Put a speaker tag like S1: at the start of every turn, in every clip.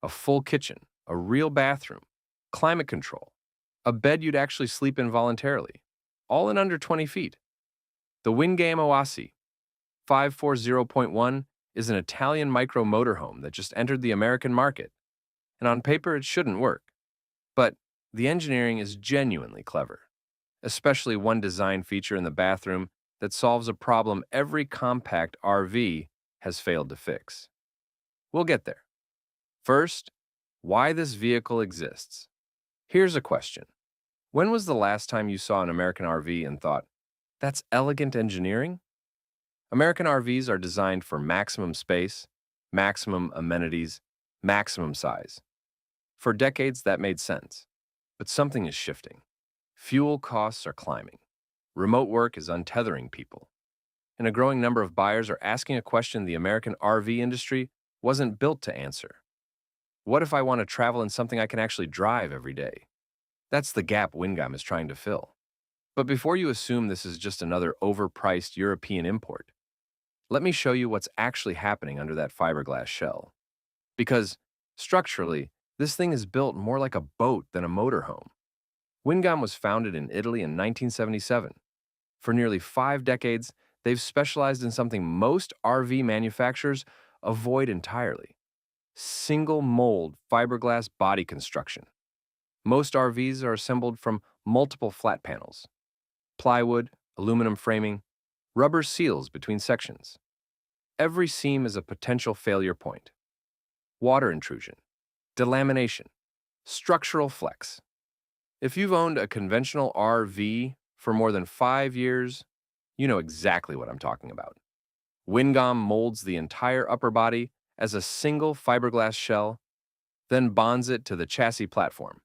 S1: a full kitchen, a real bathroom, climate control, a bed you'd actually sleep in voluntarily, all in under 20 feet. The Wingam Oasi 540.1 is an Italian micro motorhome that just entered the American market, and on paper it shouldn't work. But the engineering is genuinely clever, especially one design feature in the bathroom that solves a problem every compact RV has failed to fix. We'll get there. First, why this vehicle exists. Here's a question. When was the last time you saw an American RV and thought, that's elegant engineering? American RVs are designed for maximum space, maximum amenities, maximum size. For decades, that made sense. But something is shifting. Fuel costs are climbing. Remote work is untethering people. And a growing number of buyers are asking a question the American RV industry wasn't built to answer. What if I want to travel in something I can actually drive every day? That's the gap Wingam is trying to fill. But before you assume this is just another overpriced European import, let me show you what's actually happening under that fiberglass shell. Because, structurally, this thing is built more like a boat than a motorhome. Wingam was founded in Italy in 1977. For nearly 5 decades, they've specialized in something most RV manufacturers avoid entirely: single-mold fiberglass body construction. Most RVs are assembled from multiple flat panels: plywood, aluminum framing, rubber seals between sections. Every seam is a potential failure point. Water intrusion, delamination, structural flex. If you've owned a conventional RV for more than 5 years, you know exactly what I'm talking about. Wingam molds the entire upper body as a single fiberglass shell, then bonds it to the chassis platform.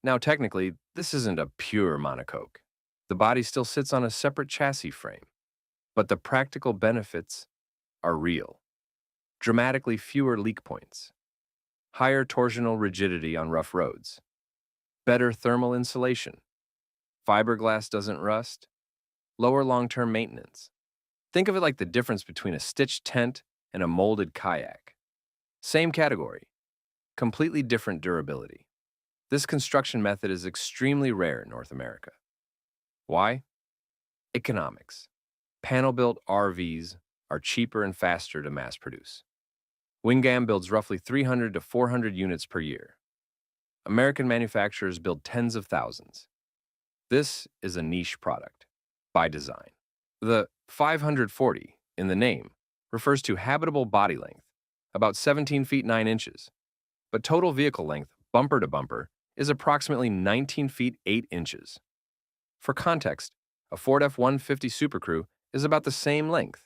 S1: Now, technically, this isn't a pure monocoque. The body still sits on a separate chassis frame, but the practical benefits are real. Dramatically fewer leak points, higher torsional rigidity on rough roads, better thermal insulation, fiberglass doesn't rust, lower long-term maintenance. Think of it like the difference between a stitched tent and a molded kayak. Same category, completely different durability. This construction method is extremely rare in North America. Why? Economics. Panel-built RVs are cheaper and faster to mass produce. Wingam builds roughly 300 to 400 units per year. American manufacturers build tens of thousands. This is a niche product, by design. The 540 in the name refers to habitable body length, about 17 feet 9 inches, but total vehicle length, bumper to bumper, is approximately 19 feet 8 inches. For context, a Ford F-150 Super Crew is about the same length.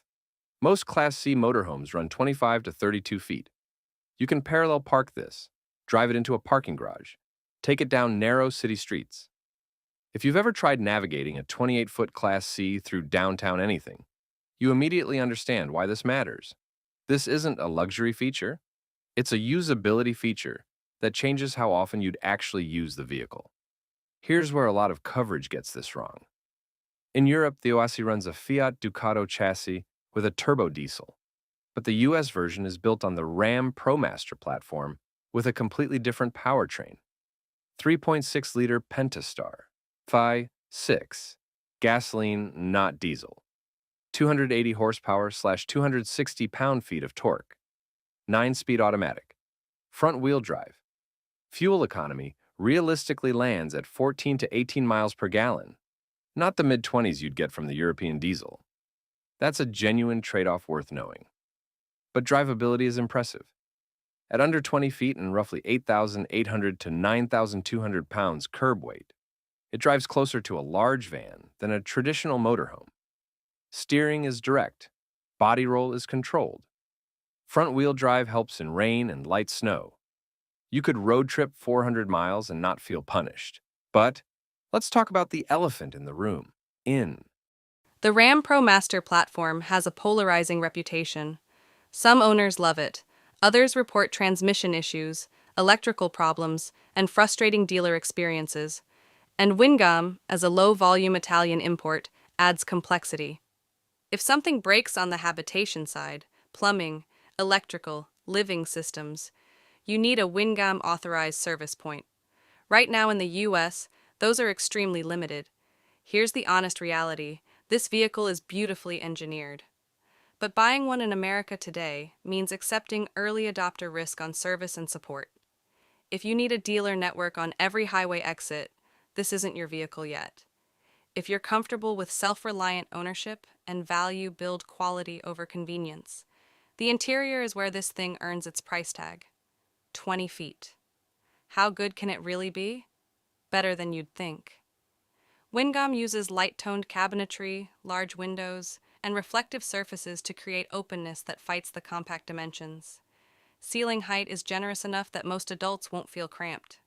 S1: Most Class C motorhomes run 25 to 32 feet. You can parallel park this, drive it into a parking garage, take it down narrow city streets. If you've ever tried navigating a 28-foot Class C through downtown anything, you immediately understand why this matters. This isn't a luxury feature. It's a usability feature that changes how often you'd actually use the vehicle. Here's where a lot of coverage gets this wrong. In Europe, the Oasi runs a Fiat Ducato chassis with a turbo diesel, but the US version is built on the Ram ProMaster platform with a completely different powertrain. 3.6-liter Pentastar, Phi 6, gasoline, not diesel. 280 horsepower / 260 pound-feet of torque. 9-speed automatic. Front-wheel drive. Fuel economy realistically lands at 14 to 18 miles per gallon, not the mid-20s you'd get from the European diesel. That's a genuine trade-off worth knowing. But drivability is impressive. At under 20 feet and roughly 8,800 to 9,200 pounds curb weight, it drives closer to a large van than a traditional motorhome. Steering is direct. Body roll is controlled. Front-wheel drive helps in rain and light snow. You could road trip 400 miles and not feel punished. But let's talk about the elephant in the room,
S2: The Ram ProMaster platform has a polarizing reputation. Some owners love it. Others report transmission issues, electrical problems, and frustrating dealer experiences. And Wingam, as a low-volume Italian import, adds complexity. If something breaks on the habitation side, plumbing, electrical, living systems, You need a Wingam authorized service point. Right now in the US, those are extremely limited. Here's the honest reality: this vehicle is beautifully engineered. But buying one in America today means accepting early adopter risk on service and support. If you need a dealer network on every highway exit, this isn't your vehicle yet. If you're comfortable with self-reliant ownership and value build quality over convenience, the interior is where this thing earns its price tag. 20 feet. How good can it really be? Better than you'd think. Wingam uses light-toned cabinetry, large windows, and reflective surfaces to create openness that fights the compact dimensions. Ceiling height is generous enough that most adults won't feel cramped.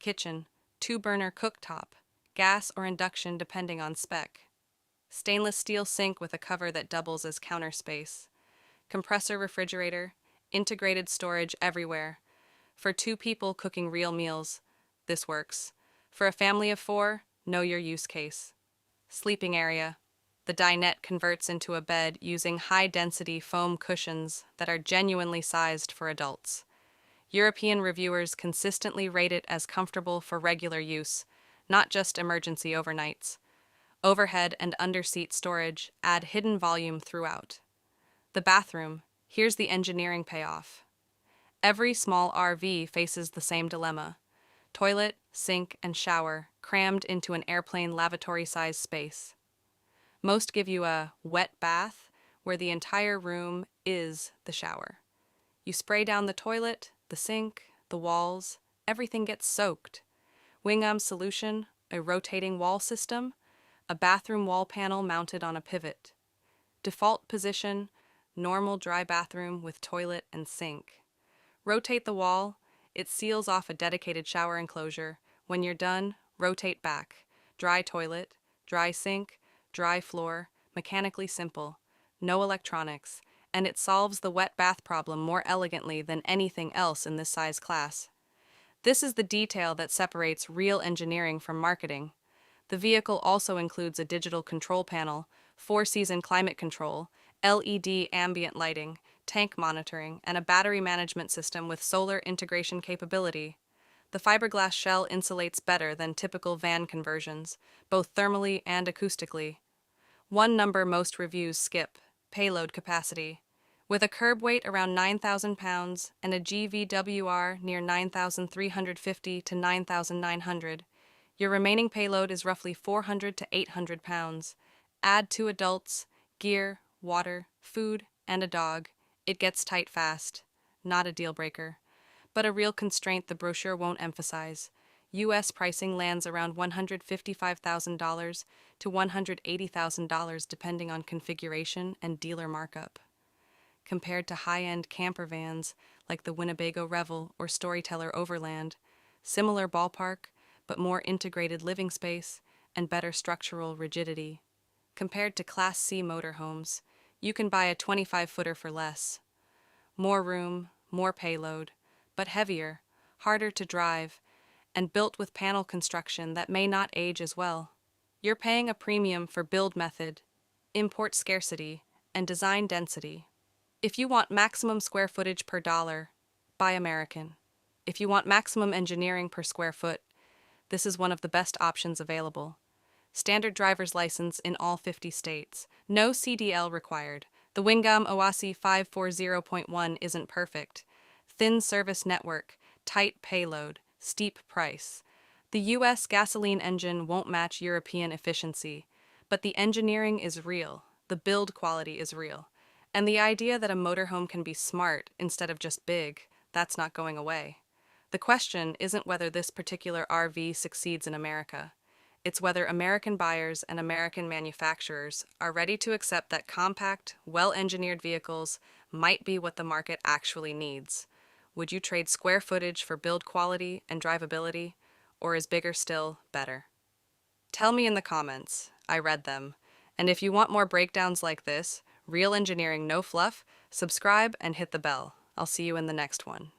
S2: Kitchen, 2-burner cooktop, gas or induction depending on spec. Stainless steel sink with a cover that doubles as counter space. Compressor refrigerator, integrated storage everywhere. For 2 people cooking real meals, this works. For a family of 4, know your use case. Sleeping area. The dinette converts into a bed using high-density foam cushions that are genuinely sized for adults. European reviewers consistently rate it as comfortable for regular use, not just emergency overnights. Overhead and underseat storage add hidden volume throughout. The bathroom. Here's the engineering payoff. Every small RV faces the same dilemma: toilet, sink, and shower crammed into an airplane lavatory-sized space. Most give you a wet bath, where the entire room is the shower. You spray down the toilet, the sink, the walls, everything gets soaked. Wingam's solution: a rotating wall system, a bathroom wall panel mounted on a pivot. Default position: normal dry bathroom with toilet and sink. Rotate the wall, it seals off a dedicated shower enclosure. When you're done, rotate back. Dry toilet, dry sink, dry floor, mechanically simple, no electronics, and it solves the wet bath problem more elegantly than anything else in this size class. This is the detail that separates real engineering from marketing. The vehicle also includes a digital control panel, 4-season climate control, LED ambient lighting, tank monitoring, and a battery management system with solar integration capability. The fiberglass shell insulates better than typical van conversions, both thermally and acoustically. One number most reviews skip: payload capacity. With a curb weight around 9,000 pounds and a GVWR near 9,350 to 9,900, your remaining payload is roughly 400 to 800 pounds. Add 2 adults, gear, water, food, and a dog. It gets tight fast. Not a deal breaker, but a real constraint the brochure won't emphasize. US pricing lands around $155,000 to $180,000 depending on configuration and dealer markup. Compared to high-end camper vans like the Winnebago Revel or Storyteller Overland, similar ballpark, but more integrated living space and better structural rigidity. Compared to Class C motorhomes, you can buy a 25-footer for less. More room, more payload, but heavier, harder to drive, and built with panel construction that may not age as well. You're paying a premium for build method, import scarcity, and design density. If you want maximum square footage per dollar, buy American. If you want maximum engineering per square foot, this is one of the best options available. Standard driver's license in all 50 states. No CDL required. The Wingam OASI 540.1 isn't perfect. Thin service network, tight payload, steep price. The US gasoline engine won't match European efficiency, but the engineering is real, the build quality is real, and the idea that a motorhome can be smart instead of just big, that's not going away. The question isn't whether this particular RV succeeds in America. It's whether American buyers and American manufacturers are ready to accept that compact, well-engineered vehicles might be what the market actually needs. Would you trade square footage for build quality and drivability, or is bigger still better? Tell me in the comments. I read them. And if you want more breakdowns like this, real engineering, no fluff, subscribe and hit the bell. I'll see you in the next one.